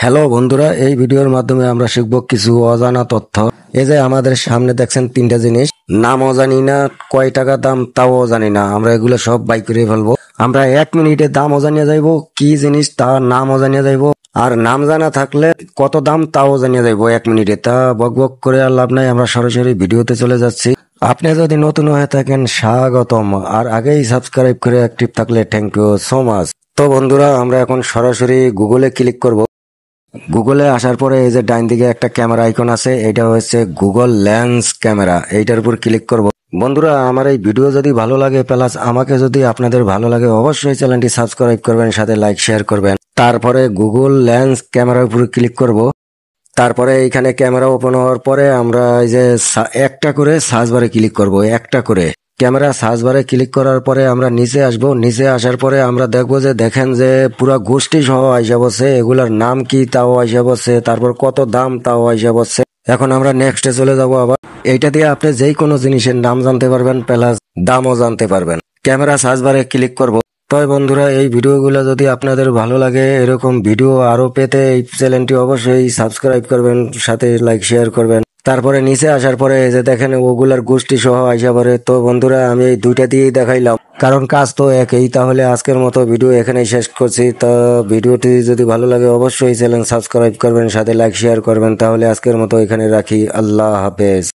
Hello বন্ধুরা, এই ভিডিওর মাধ্যমে আমরা শিখব কিছু অজানা তথ্য। এই যে আমাদের সামনে দেখছেন তিনটা জিনিস, নামও জানি না, কয় টাকা দাম তাও জানি না। আমরা এগুলো সব বাই করে ফেলবো। আমরা 1 মিনিটে দামও জানিয়ে যাইবো, কি জিনিস তার নামও জানিয়ে যাইবো, আর নাম জানা থাকলে কত দাম তাও জানিয়ে যাইবো 1 মিনিটে। তা বক বক করে আর লাভ নাই, আমরা সরাসরি ভিডিওতে চলে যাচ্ছি। আপনি যদি নতুন হয়ে থাকেন স্বাগতম, আর আগেই সাবস্ক্রাইব করে অ্যাক্টিভ থাকলে থ্যাংক ইউ সো মাচ। তো বন্ধুরা, আমরা এখন সরাসরি গুগলে ক্লিক করব। গুগলে আসার পরে এই যে ডাইন দিকে একটা ক্যামেরা আইকন আছে, এটা হচ্ছে গুগল লেন্স ক্যামেরা। এইটার উপর ক্লিক করব। বন্ধুরা, আমার এই ভিডিও যদি ভালো লাগে, প্লাস আমাকে যদি আপনাদের ভালো লাগে, অবশ্যই চ্যানেলটি সাবস্ক্রাইব করবেন, সাথে লাইক শেয়ার করবেন। তারপরে গুগল লেন্স ক্যামেরার উপর ক্লিক করব। তারপরে এইখানে ক্যামেরা ওপেন হওয়ার পরে আমরা এই যে একটা করে সার্চ বারে ক্লিক করব। একটা করে ক্যামেরা সার্চ বারে ক্লিক করার পরে আমরা নিচে আসব। নিচে আসার পরে আমরা দেখবো যে দেখেন যে পুরা গোষ্ঠী সহ আইসা বসে, এগুলার নাম কি তাও আইসা বসে, তারপর কত দাম তাও আইসা বসে। এখন আমরা নেক্সটে চলে যাব। আবার এইটা দিয়ে আপনি যেই কোনো জিনিসের নাম জানতে পারবেন, প্লাস দামও জানতে পারবেন। ক্যামেরা সার্চ বারে ক্লিক করব। তো বন্ধুরা, এই ভিডিওগুলো যদি আপনাদের ভালো লাগে, এরকম ভিডিও আরো পেতে এই চ্যানেলটি অবশ্যই সাবস্ক্রাইব করবেন, সাথে লাইক শেয়ার করবেন। তারপরে নিচে আসার পরে এই যে দেখেন ওগুলার গোষ্ঠী সহ আইসা পরে। তো বন্ধুরা, আমি এই দুইটা দিয়েই দেখাইলাম, কারণ কাজ তো একই। তাহলে আজকের মতো ভিডিও এখানেই শেষ করছি। তো ভিডিওটি যদি ভালো লাগে অবশ্যই চ্যানেল সাবস্ক্রাইব করবেন, সাথে লাইক শেয়ার করবেন। তাহলে আজকের মতো এখানে রাখি। আল্লাহ হাফেজ।